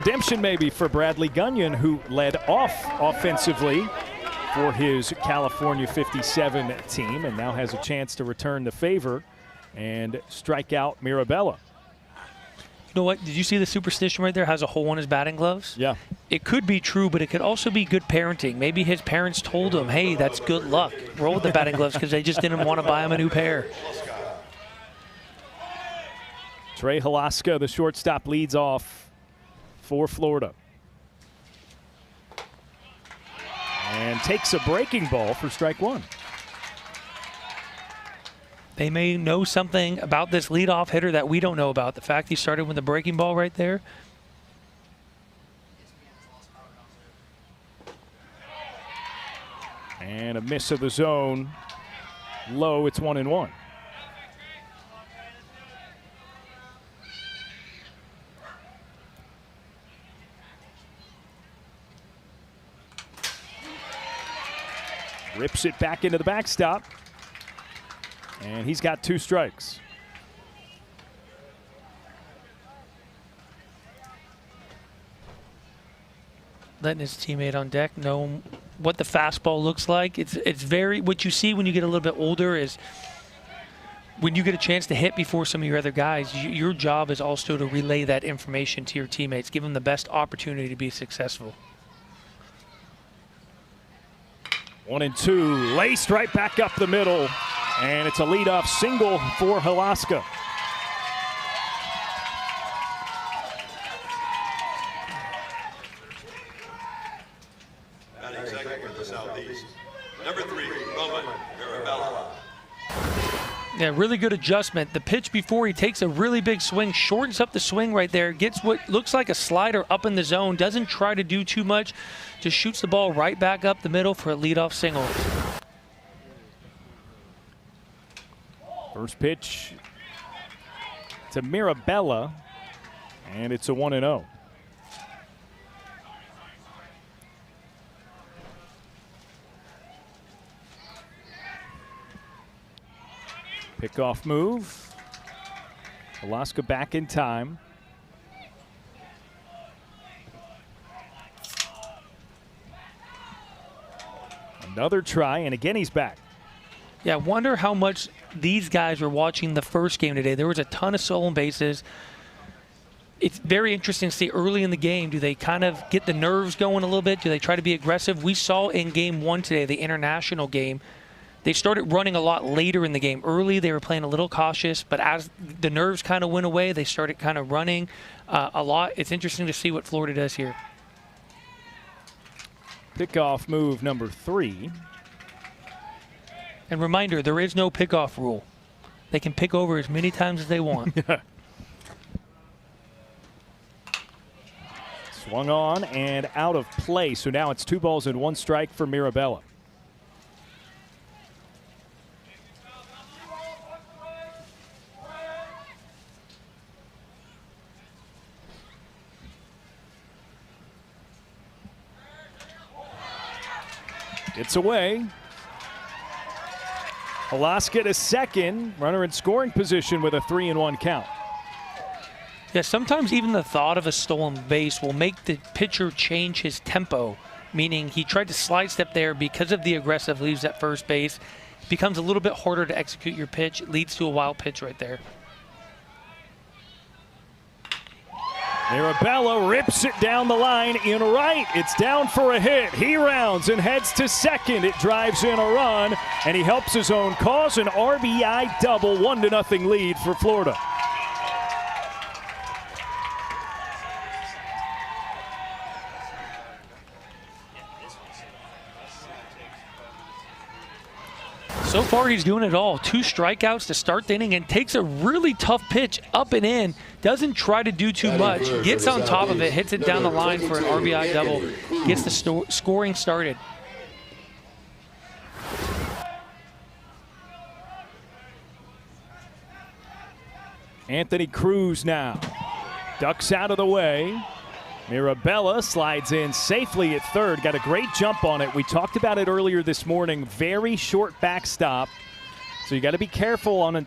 Redemption maybe for Bradley Gunyon, who led off offensively for his California 57 team and now has a chance to return the favor and strike out Mirabella. You know what? Did you see the superstition right there? Has a hole in his batting gloves? Yeah. It could be true, but it could also be good parenting. Maybe his parents told him, hey, that's good luck. Roll with the batting gloves because they just didn't want to buy him a new pair. Trey Halaska, the shortstop, leads off for Florida. And takes a breaking ball for strike one. They may know something about this leadoff hitter that we don't know about. The fact he started with a breaking ball right there. And a miss of the zone. Low, it's 1-1. Rips it back into the backstop. And he's got 2 strikes. Letting his teammate on deck know what the fastball looks like. It's very, what you see when you get a little bit older is when you get a chance to hit before some of your other guys, your job is also to relay that information to your teammates, give them the best opportunity to be successful. 1-2, laced right back up the middle. And it's a leadoff single for Halaska. Batting second for the Southeast, number 3, Roman Mirabella. Yeah, really good adjustment. The pitch before, he takes a really big swing, shortens up the swing right there, gets what looks like a slider up in the zone, doesn't try to do too much, just shoots the ball right back up the middle for a leadoff single. First pitch to Mirabella, and it's a 1-0. Pickoff move. Halaska back in time. Another try, and again he's back. Yeah, I wonder how much these guys were watching the first game today. There was a ton of stolen bases. It's very interesting to see early in the game, do they kind of get the nerves going a little bit? Do they try to be aggressive? We saw in game 1 today, the international game, they started running a lot later in the game. Early, they were playing a little cautious, but as the nerves kind of went away, they started kind of running a lot. It's interesting to see what Florida does here. Pickoff move number 3. And reminder, there is no pickoff rule. They can pick over as many times as they want. Swung on and out of play. So now it's 2 balls and 1 strike for Mirabella. It's away. Halaska to second, runner in scoring position with a 3-1 count. Yeah, sometimes even the thought of a stolen base will make the pitcher change his tempo, meaning he tried to slide step there because of the aggressive leaves at first base. It becomes a little bit harder to execute your pitch. It leads to a wild pitch right there. Mirabella rips it down the line in right. It's down for a hit. He rounds and heads to second. It drives in a run, and he helps his own cause an RBI double, 1-0 lead for Florida. So far, he's doing it all. 2 strikeouts to start the inning and takes a really tough pitch up and in. Doesn't try to do too much. Gets on top of it, hits it down the line for an RBI double. Gets the scoring started. Anthony Cruz now ducks out of the way. Mirabella slides in safely at third. Got a great jump on it. We talked about it earlier this morning. Very short backstop. So you got to be careful on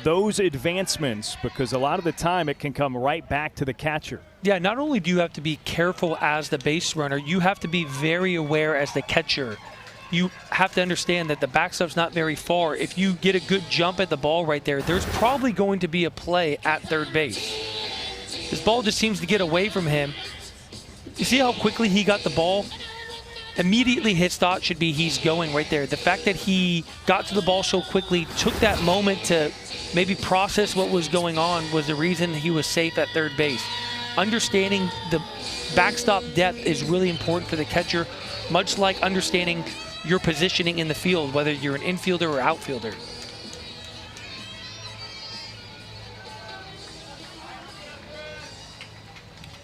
those advancements, because a lot of the time it can come right back to the catcher. Yeah, not only do you have to be careful as the base runner, you have to be very aware as the catcher. You have to understand that the backstop's not very far. If you get a good jump at the ball right there, there's probably going to be a play at third base. This ball just seems to get away from him. You see how quickly he got the ball? Immediately his thought should be he's going right there. The fact that he got to the ball so quickly, took that moment to maybe process what was going on, was the reason he was safe at third base. Understanding the backstop depth is really important for the catcher, much like understanding your positioning in the field, whether you're an infielder or outfielder.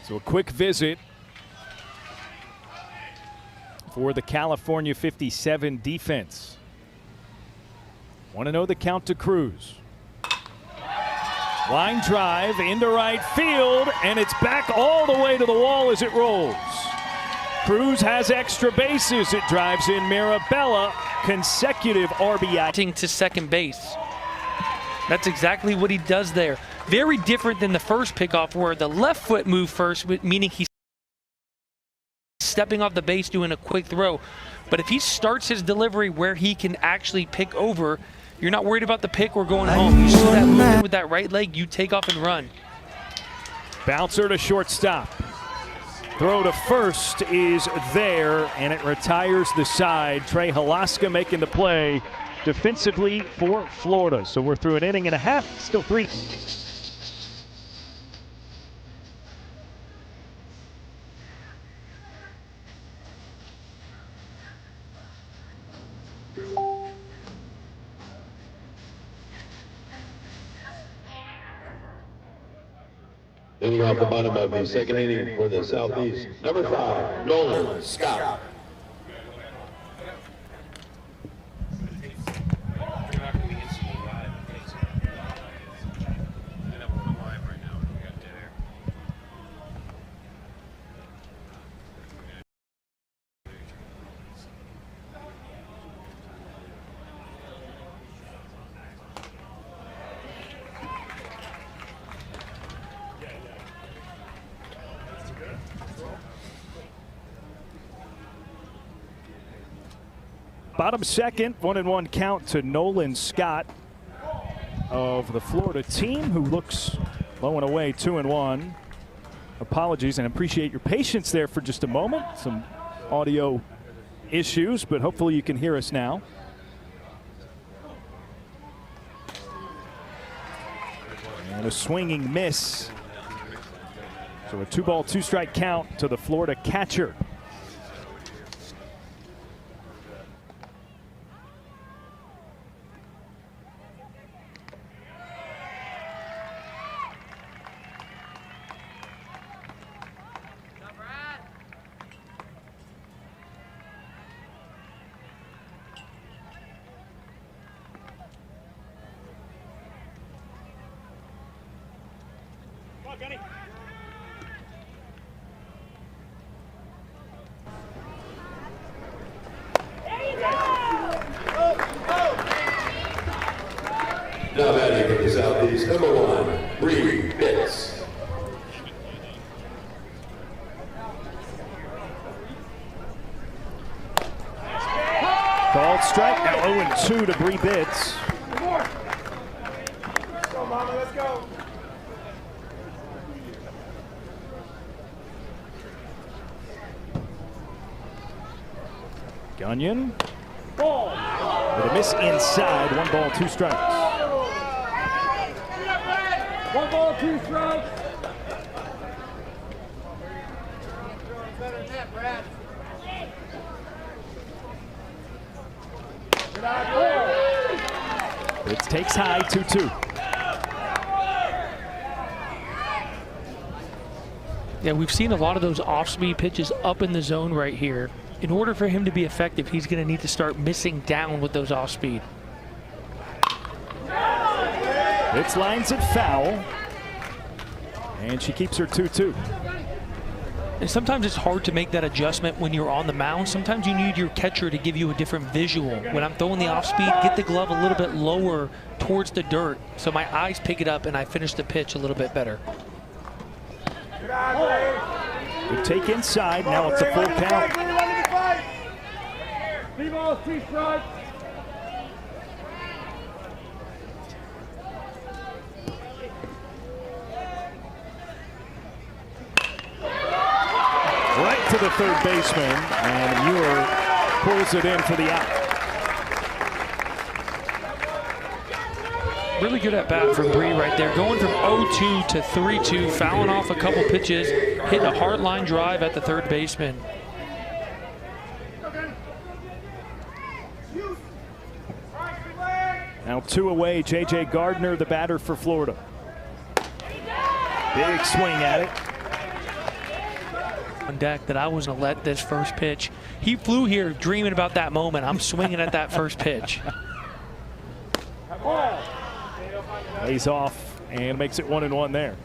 So a quick visit for the California 57 defense. Want to know the count to Cruz. Line drive into right field, and it's back all the way to the wall as it rolls. Cruz has extra bases. It drives in Mirabella. Consecutive RBI. To second base. That's exactly what he does there. Very different than the first pickoff where the left foot moved first, meaning he's stepping off the base doing a quick throw. But if he starts his delivery where he can actually pick over, you're not worried about the pick or going home. You see that movement with that right leg, you take off and run. Bouncer to shortstop. Throw to first is there, and it retires the side. Trey Halaska making the play defensively for Florida. So we're through an inning and a half, still 3. Leading off the bottom of the second inning for the Southeast, number 5, Nolan Scott. Bottom second, 1-1 count to Nolan Scott of the Florida team, who looks low and away 2-1. Apologies, and appreciate your patience there for just a moment. Some audio issues, but hopefully you can hear us now. And a swinging miss. So a 2-ball, 2-strike count to the Florida catcher. Now batting for the Southeast, number 1, Bree Pitts. Called strike, now 0-2 to Bree Bitts. Go, Mama, let's go. Gunyon. Ball. With a miss inside, 1-ball, 2 strikes. 1 ball, 2 strikes. Better than that, Brad. It takes high, 2-2. Yeah, we've seen a lot of those off-speed pitches up in the zone right here. In order for him to be effective, he's going to need to start missing down with those off-speed. It's lines it foul, and she keeps her 2-2. And sometimes it's hard to make that adjustment when you're on the mound. Sometimes you need your catcher to give you a different visual. When I'm throwing the off speed, get the glove a little bit lower towards the dirt so my eyes pick it up and I finish the pitch a little bit better. Good take inside. Now it's a full count. 3 balls, 2 strikes. Right to the third baseman, and Muir pulls it in for the out. Really good at bat from Bree right there. Going from 0-2 to 3-2, fouling off a couple pitches, hitting a hard line drive at the third baseman. Now 2 away, J.J. Gardner, the batter for Florida. Big swing at it. On deck that I was going to let this first pitch. He flew here dreaming about that moment. I'm swinging at that first pitch. Lays off and makes it 1-1 there.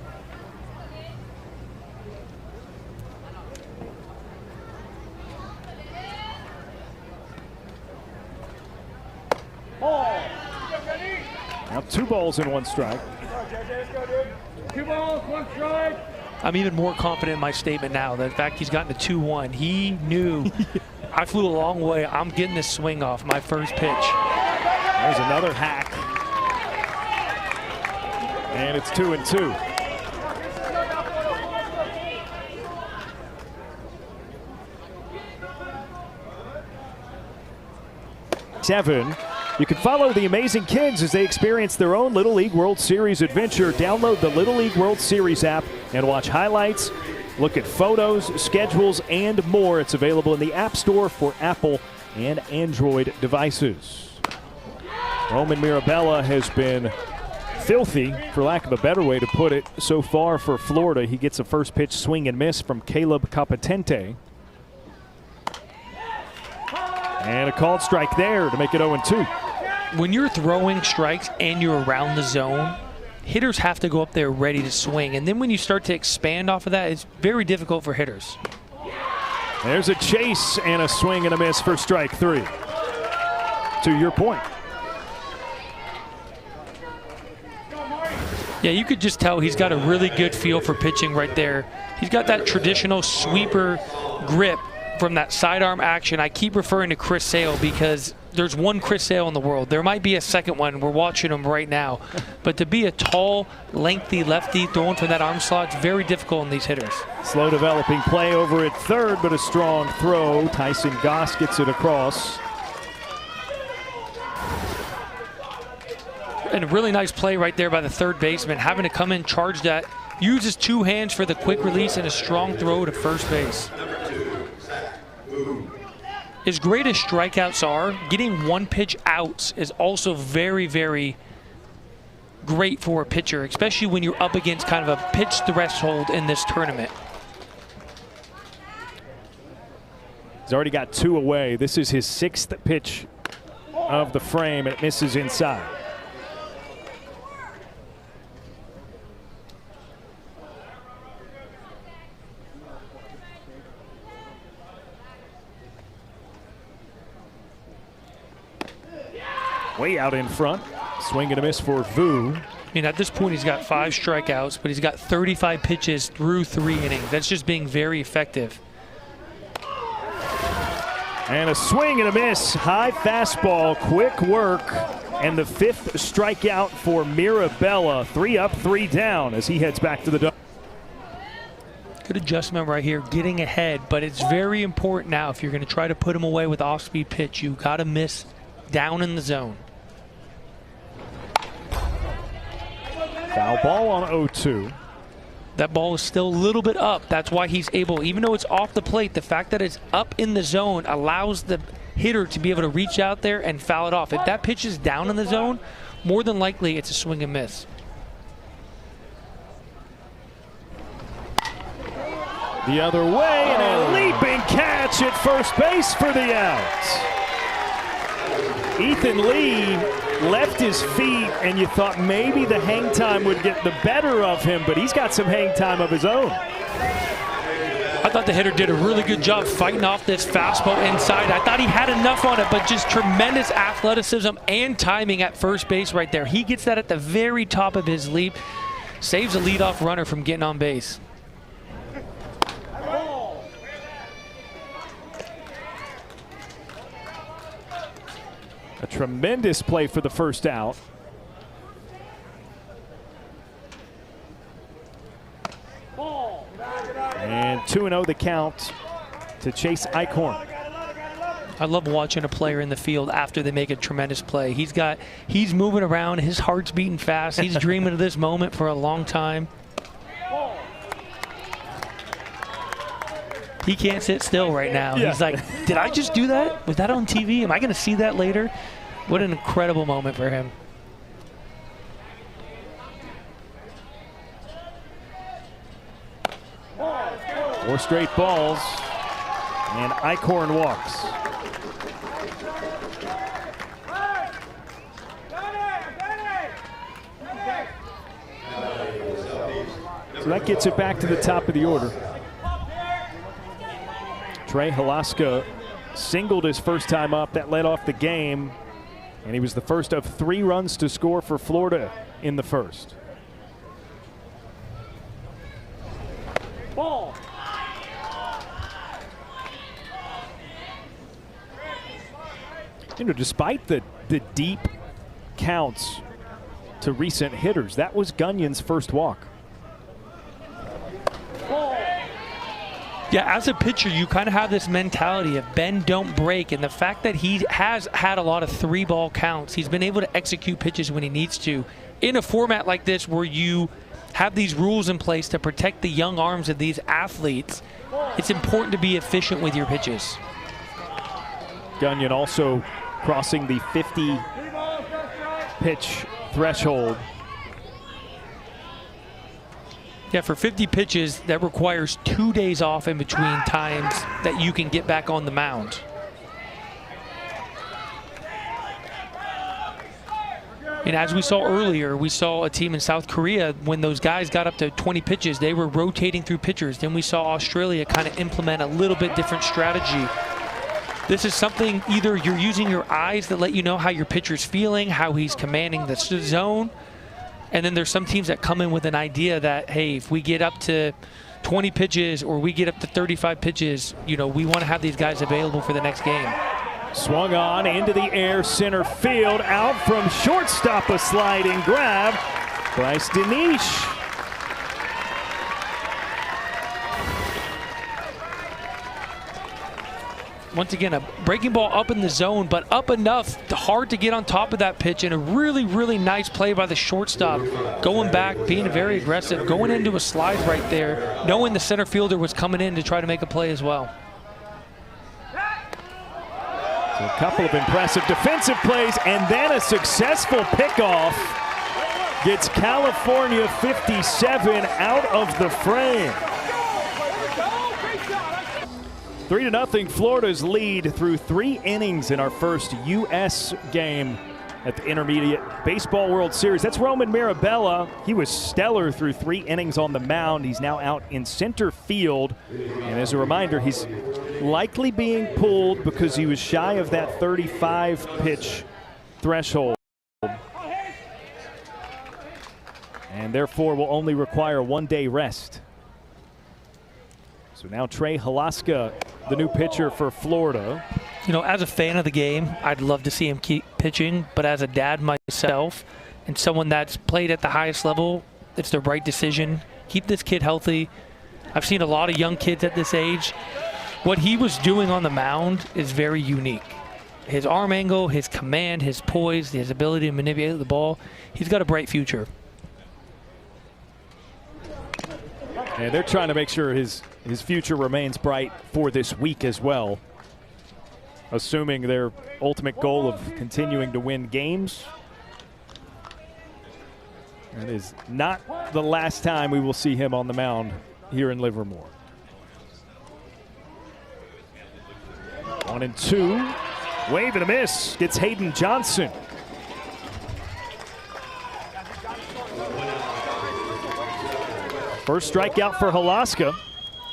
Now 2 balls and 1 strike. 2 balls, 1 strike. I'm even more confident in my statement now. The fact he's gotten to 2-1. He knew I flew a long way. I'm getting this swing off my first pitch. There's another hack. And it's 2-2. Seven. You can follow the amazing kids as they experience their own Little League World Series adventure. Download the Little League World Series app and watch highlights, look at photos, schedules, and more. It's available in the App Store for Apple and Android devices. Roman Mirabella has been filthy, for lack of a better way to put it, so far for Florida. He gets a first pitch swing and miss from Caleb Capatente. And a called strike there to make it 0-2. When you're throwing strikes and you're around the zone, hitters have to go up there ready to swing. And then when you start to expand off of that, it's very difficult for hitters. There's a chase and a swing and a miss for strike 3. To your point. Yeah, you could just tell he's got a really good feel for pitching right there. He's got that traditional sweeper grip from that sidearm action. I keep referring to Chris Sale because there's one Chris Sale in the world. There might be a second one. We're watching him right now. But to be a tall, lengthy lefty throwing from that arm slot, it's very difficult in these hitters. Slow developing play over at third, but a strong throw. Tyson Goss gets it across. And a really nice play right there by the third baseman, having to come in, charge that, uses 2 hands for the quick release and a strong throw to first base. As great as strikeouts are, getting 1 pitch outs is also very, very great for a pitcher, especially when you're up against kind of a pitch threshold in this tournament. He's already got 2 away. This is his 6th pitch of the frame, and it misses inside. Way out in front. Swing and a miss for Vu. I mean, at this point, he's got 5 strikeouts, but he's got 35 pitches through 3 innings. That's just being very effective. And a swing and a miss. High fastball, quick work, and the 5th strikeout for Mirabella. 3 up, 3 down as he heads back to the dugout. Good adjustment right here, getting ahead, but it's very important now if you're going to try to put him away with off-speed pitch. You got to miss down in the zone. Foul ball on 0-2. That ball is still a little bit up. That's why he's able, even though it's off the plate, the fact that it's up in the zone allows the hitter to be able to reach out there and foul it off. If that pitch is down in the zone, more than likely it's a swing and miss. The other way, and a leaping catch at first base for the out. Ethan Lee left his feet, and you thought maybe the hang time would get the better of him, but he's got some hang time of his own. I I thought the hitter did a really good job fighting off this fastball inside. I thought he had enough on it, but just tremendous athleticism and timing at first base right there. He gets that at the very top of his leap, saves a leadoff runner from getting on base. A tremendous play for the first out. And 2-0 the count to Chase Eichhorn. I love watching a player in the field after they make a tremendous play. He's moving around, his heart's beating fast. He's dreaming of this moment for a long time. He can't sit still right now. Yeah. He's like, did I just do that? Was that on TV? Am I going to see that later? What an incredible moment for him. Four straight balls, and Eichhorn walks. So that gets it back to the top of the order. Trey Halaska singled his first time up. That led off the game, and he was the first of 3 runs to score for Florida in the first. Ball. You know, despite the deep counts to recent hitters, that was Gunyon's first walk. Yeah, as a pitcher, you kind of have this mentality of bend, don't break. And the fact that he has had a lot of 3-ball counts, he's been able to execute pitches when he needs to. In a format like this where you have these rules in place to protect the young arms of these athletes, it's important to be efficient with your pitches. Gunyon also crossing the 50 pitch threshold. Yeah, for 50 pitches, that requires 2 days off in between times that you can get back on the mound. And as we saw earlier, we saw a team in South Korea, when those guys got up to 20 pitches, they were rotating through pitchers. Then we saw Australia kind of implement a little bit different strategy. This is something, either you're using your eyes that let you know how your pitcher's feeling, how he's commanding the zone. And then there's some teams that come in with an idea that, hey, if we get up to 20 pitches or we get up to 35 pitches, you know, we want to have these guys available for the next game. Swung on into the air, center field, out from shortstop, a sliding grab. Bryce Deniche. Once again, a breaking ball up in the zone, but up enough, hard to get on top of that pitch, and a really, really nice play by the shortstop. Going back, being very aggressive, going into a slide right there, knowing the center fielder was coming in to try to make a play as well. So a couple of impressive defensive plays, and then a successful pickoff gets California 57 out of the frame. 3-0 Florida's lead through 3 innings in our first U.S. game at the Intermediate Baseball World Series. That's Roman Mirabella. He was stellar through 3 innings on the mound. He's now out in center field. And as a reminder, he's likely being pulled because he was shy of that 35-pitch threshold. And therefore will only require 1-day rest. So now Trey Halaska, the new pitcher for Florida. You know, as a fan of the game, I'd love to see him keep pitching, but as a dad myself and someone that's played at the highest level, it's the right decision. Keep this kid healthy. I've seen a lot of young kids at this age. What he was doing on the mound is very unique. His arm angle, his command, his poise, his ability to manipulate the ball, he's got a bright future. And they're trying to make sure his future remains bright for this week as well, assuming their ultimate goal of continuing to win games. That is not the last time we will see him on the mound here in Livermore. 1-2, wave and a miss, gets Hayden Johnson. First strikeout for Halaska.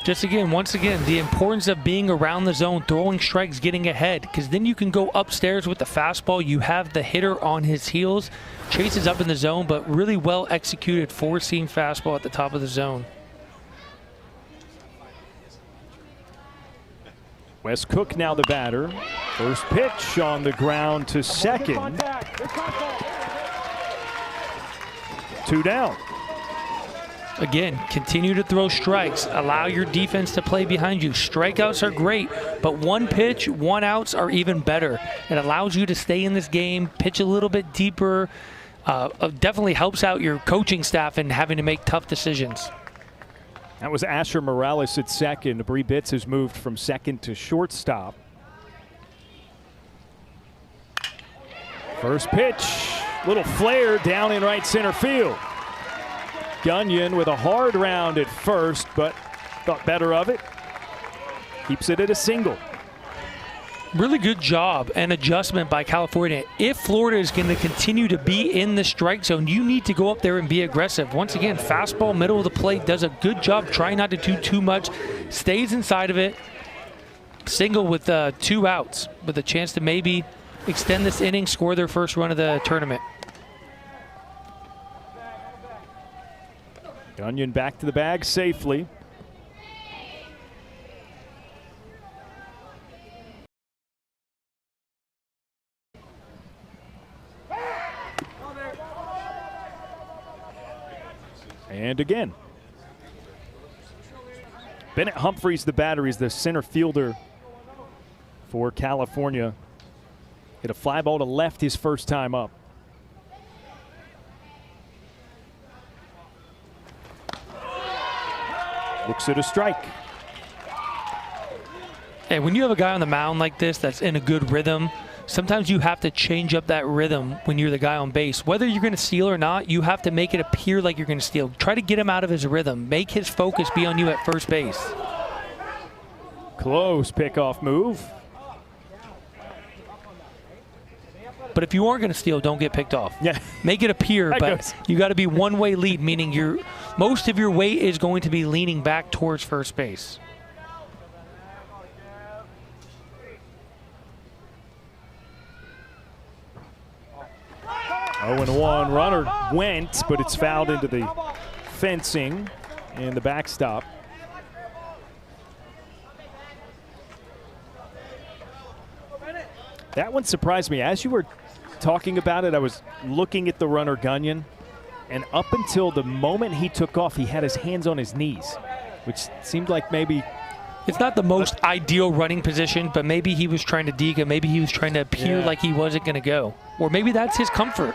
Once again, the importance of being around the zone, throwing strikes, getting ahead, because then you can go upstairs with the fastball. You have the hitter on his heels, chases up in the zone, but really well executed four-seam fastball at the top of the zone. Wes Cook now the batter. First pitch on the ground to second. 2 down. Again, continue to throw strikes. Allow your defense to play behind you. Strikeouts are great, but one pitch, one outs are even better. It allows you to stay in this game, pitch a little bit deeper. Definitely helps out your coaching staff in having to make tough decisions. That was Asher Morales at second. Bree Bitts has moved from second to shortstop. First pitch, little flare down in right center field. Gunyon with a hard round at first, but thought better of it. Keeps it at a single. Really good job and adjustment by California. If Florida is going to continue to be in the strike zone, you need to go up there and be aggressive. Once again, fastball, middle of the plate, does a good job trying not to do too much, stays inside of it. Single with 2 outs, with a chance to maybe extend this inning, score their first run of the tournament. Gunyon back to the bag safely. And again. Bennett Humphreys, the batter, is the center fielder for California. Hit a fly ball to left his first time up. Looks at a strike. And when you have a guy on the mound like this that's in a good rhythm, sometimes you have to change up that rhythm when you're the guy on base. Whether you're going to steal or not, you have to make it appear like you're going to steal. Try to get him out of his rhythm. Make his focus be on you at first base. Close pickoff move. But if you are going to steal, don't get picked off. Yeah. Make it appear, but you got to be one-way lead, meaning most of your weight is going to be leaning back towards first base. Oh, and 1 runner went, but it's fouled into the fencing and the backstop. That one surprised me. As you were talking about it, I was looking at the runner Gunyon, and up until the moment he took off, he had his hands on his knees, which seemed like maybe it's not the most ideal running position, but maybe he was trying to dig, maybe he was trying to appear like he wasn't going to go, or maybe that's his comfort.